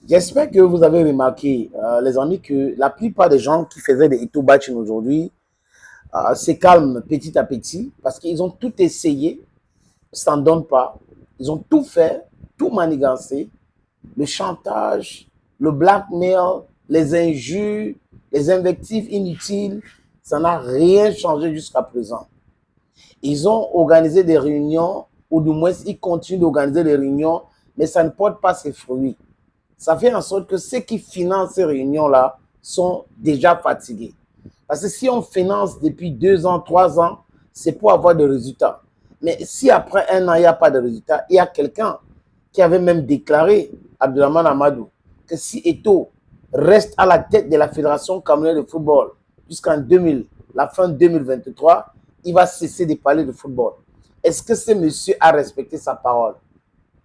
J'espère que vous avez remarqué, les amis, que la plupart des gens qui faisaient des Ito Bachin aujourd'hui se calment petit à petit parce qu'ils ont tout essayé, ça ne donne pas. Ils ont tout fait, tout manigancé, le chantage, le blackmail, les injures, les invectives inutiles, ça n'a rien changé jusqu'à présent. Ils ont organisé des réunions, ou du moins ils continuent d'organiser des réunions, mais ça ne porte pas ses fruits. Ça fait en sorte que ceux qui financent ces réunions-là sont déjà fatigués. Parce que si on finance depuis 2 ans, 3 ans, c'est pour avoir des résultats. Mais si après un an, il n'y a pas de résultats, il y a quelqu'un qui avait même déclaré, Abdulrahman Amadou, que si Eto reste à la tête de la Fédération camerounaise de football jusqu'en 2000, la fin 2023, il va cesser de parler de football. Est-ce que ce monsieur a respecté sa parole?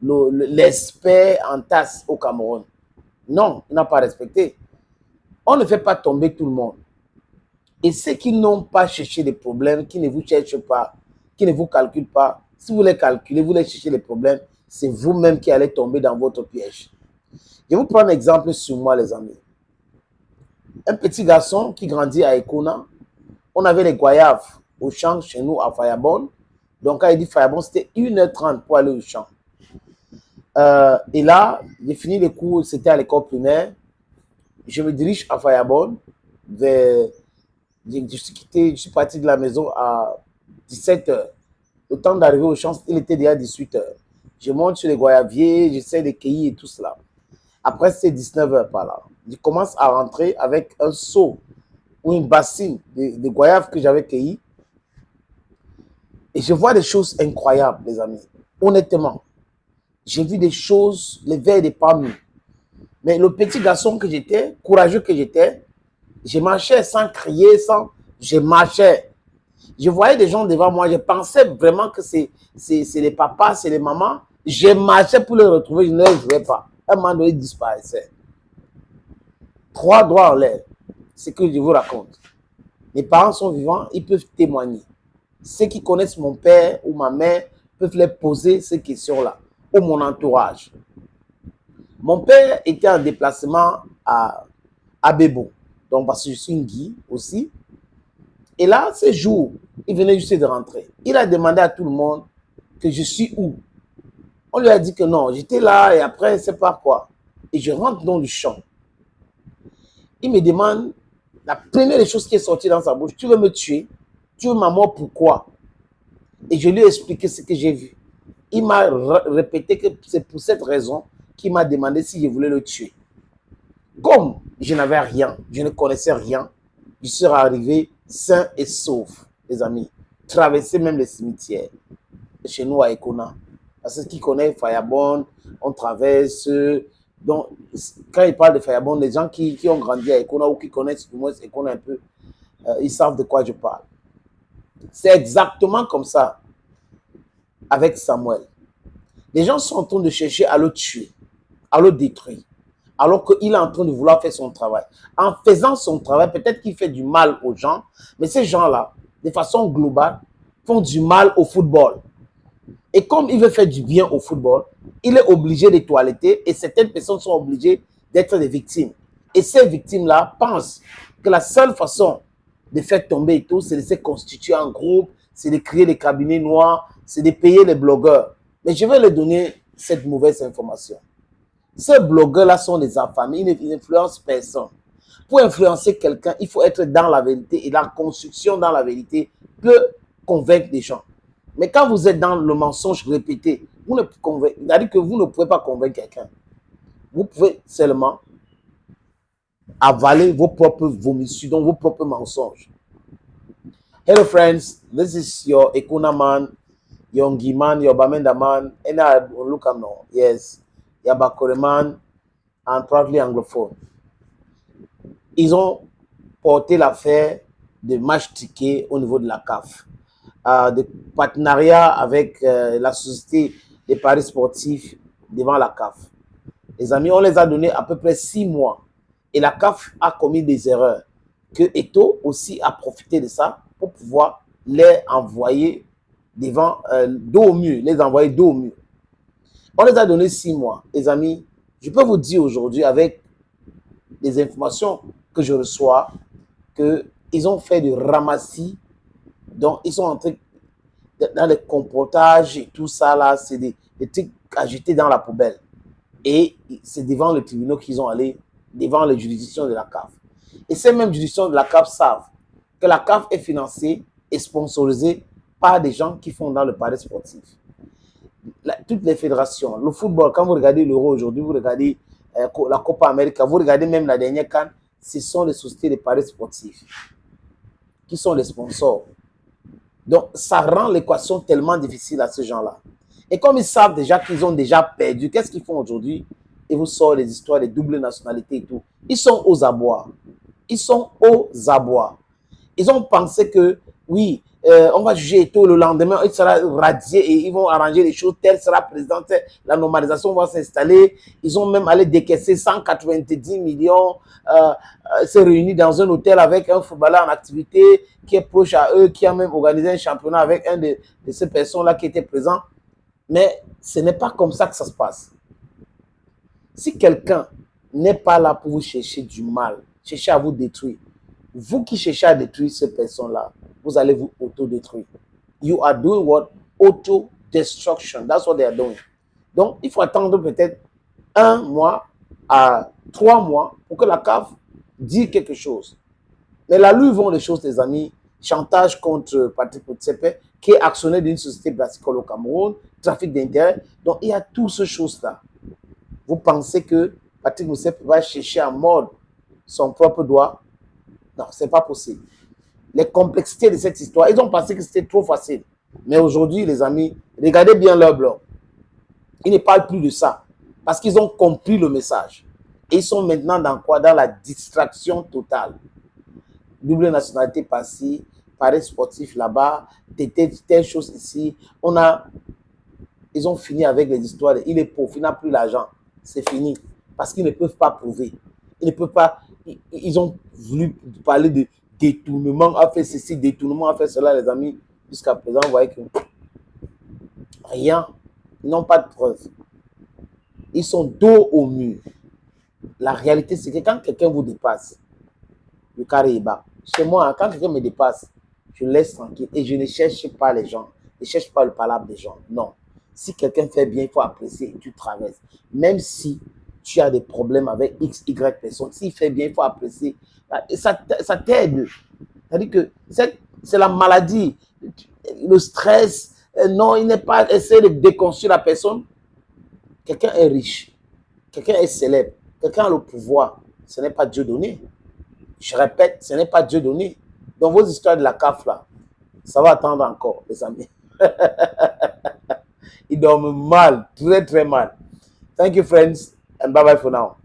L'expert en tasse au Cameroun. Non, il n'a pas respecté. On ne fait pas tomber tout le monde. Et ceux qui n'ont pas cherché des problèmes, qui ne vous cherchent pas, qui ne vous calculent pas, si vous les calculez, vous les cherchez les problèmes, c'est vous-même qui allez tomber dans votre piège. Je vais vous prendre un exemple sur moi, les amis. Un petit garçon qui grandit à Ekona, on avait les goyaves au champ chez nous à Fayabon. Donc, quand il dit Fayabon, c'était 1h30 pour aller au champ. Et là, j'ai fini les cours, c'était à l'école primaire. Je me dirige à Fayabon. Je suis parti de la maison à 17h. Le temps d'arriver au champ, il était déjà 18h. Je monte sur les goyaviers, j'essaie de cueillir et tout cela. Après, c'est 19h par là. Je commence à rentrer avec un seau ou une bassine de goyaves que j'avais cueilli. Et je vois des choses incroyables, les amis. Honnêtement, j'ai vu des choses, les verres des palmes. Mais le petit garçon que j'étais, courageux que j'étais, je marchais sans crier, je marchais. Je voyais des gens devant moi, je pensais vraiment que c'est les papas, c'est les mamans. Je marchais pour les retrouver, je ne les jouais pas. Un moment donné, ils disparaissaient. 3 doigts en l'air. C'est ce que je vous raconte. Mes parents sont vivants, ils peuvent témoigner. Ceux qui connaissent mon père ou ma mère peuvent les poser ces questions-là, ou mon entourage. Mon père était en déplacement à Bébo, donc parce que je suis une Guy aussi. Et là, ce jour, il venait juste de rentrer. Il a demandé à tout le monde que je suis où. On lui a dit que non, j'étais là et après, c'est pas quoi. Et je rentre dans le champ. Il me demande, la première chose qui est sortie dans sa bouche, tu veux me tuer? Tu veux ma mort, pourquoi? Et je lui ai expliqué ce que j'ai vu. Il m'a répété que c'est pour cette raison qu'il m'a demandé si je voulais le tuer. Comme je n'avais rien, je ne connaissais rien, je suis arrivé sain et sauf, les amis. Traverser même les cimetières. Chez nous à Ekona. Parce que qui connaît Fayabon, on traverse. Donc, quand il parle de Fayabon, les gens qui ont grandi à Ekona ou qui connaissent du moins Ekona un peu, ils savent de quoi je parle. C'est exactement comme ça avec Samuel. Les gens sont en train de chercher à le tuer, à le détruire, alors qu'il est en train de vouloir faire son travail. En faisant son travail, peut-être qu'il fait du mal aux gens, mais ces gens-là, de façon globale, font du mal au football. Et comme il veut faire du bien au football, il est obligé de toiletter et certaines personnes sont obligées d'être des victimes. Et ces victimes-là pensent que la seule façon de faire tomber et tout, c'est de se constituer en groupe, c'est de créer des cabinets noirs, c'est de payer les blogueurs. Mais je vais leur donner cette mauvaise information. Ces blogueurs-là sont des affamés, ils n'influencent personne. Pour influencer quelqu'un, il faut être dans la vérité et la construction dans la vérité peut convaincre les gens. Mais quand vous êtes dans le mensonge répété, vous ne pouvez, c'est-à-dire que vous ne pouvez pas convaincre quelqu'un. Vous pouvez seulement avaler vos propres vomissures, donc vos propres mensonges. Hello friends, this is your Ekuna man, your Ngi man, your Bamenda man, and I look at now. Yes, your Bakore man, and proudly anglophone. Ils ont porté l'affaire de match ticket au niveau de la CAF. De partenariat avec la société des paris sportifs devant la CAF. Les amis, on les a donné à peu près 6 mois. Et la CAF a commis des erreurs. Que Eto aussi a profité de ça pour pouvoir les envoyer devant dos au mur. Les envoyer dos au mur. On les a donné 6 mois. Les amis, Je peux vous dire aujourd'hui, avec les informations que je reçois, qu'ils ont fait du ramassis, donc ils sont entrés dans les compotages et tout ça là, c'est des trucs agités dans la poubelle. Et c'est devant le tribunal qu'ils ont allé, devant les juridictions de la CAF. Et ces mêmes juridictions de la CAF savent que la CAF est financée et sponsorisée par des gens qui font dans le paris sportif. Toutes les fédérations, le football, quand vous regardez l'Euro aujourd'hui, vous regardez la Copa América, vous regardez même la dernière CAN, ce sont les sociétés de paris sportifs qui sont les sponsors. Donc, ça rend l'équation tellement difficile à ces gens-là. Et comme ils savent déjà qu'ils ont déjà perdu, qu'est-ce qu'ils font aujourd'hui? Ils vous sortent les histoires de double nationalité et tout. Ils sont aux abois. Ils sont aux abois. Ils ont pensé que, oui, on va juger et tout, le lendemain, il sera radié et ils vont arranger les choses. Tel sera président, la normalisation va s'installer. Ils ont même allé décaisser 190 millions, se réunir dans un hôtel avec un footballeur en activité qui est proche à eux, qui a même organisé un championnat avec un de ces personnes-là qui était présent. Mais ce n'est pas comme ça que ça se passe. Si quelqu'un n'est pas là pour vous chercher du mal, chercher à vous détruire, vous qui cherchez à détruire ces personnes-là, vous allez vous auto-détruire. You are doing what? Auto-destruction. That's what they are doing. Donc, il faut attendre peut-être 1 mois à 3 mois pour que la CAF dise quelque chose. Mais là, lui, vont les choses, les amis. Chantage contre Patrick Motsepe, qui est actionnaire d'une société brassicole au Cameroun, trafic d'intérêt. Donc, il y a toutes ces choses-là. Vous pensez que Patrick Motsepe va chercher à mordre son propre doigt? Non, ce n'est pas possible. Les complexités de cette histoire, ils ont pensé que c'était trop facile. Mais aujourd'hui, les amis, regardez bien leur blog. Ils ne parlent plus de ça. Parce qu'ils ont compris le message. Et ils sont maintenant dans quoi? Dans la distraction totale. Double nationalité passée, paris sportif là-bas, telle chose ici. Ils ont fini avec les histoires. Il est pauvre, il n'a plus l'argent. C'est fini. Parce qu'ils ne peuvent pas prouver. Ils ne peuvent pas. Ils ont voulu parler de détournement, a fait ceci, détournement, a fait cela, les amis. Jusqu'à présent, vous voyez que rien. Ils n'ont pas de preuves. Ils sont dos au mur. La réalité, c'est que quand quelqu'un vous dépasse, le carré est bas. Chez moi, quand quelqu'un me dépasse, je laisse tranquille et je ne cherche pas les gens. Je ne cherche pas le palabre des gens. Non. Si quelqu'un fait bien, il faut apprécier et tu traverses. Même si tu as des problèmes avec X, Y personnes, s'il fait bien, il faut apprécier. Ça t'aide. C'est-à-dire que c'est la maladie, le stress. Non, il n'est pas essayer de déconstruire la personne. Quelqu'un est riche, quelqu'un est célèbre, quelqu'un a le pouvoir. Ce n'est pas Dieu donné. Je répète, ce n'est pas Dieu donné. Donc vos histoires de la CAF là, ça va attendre encore, les amis. Ils dorment mal, très très mal. Thank you friends and bye bye for now.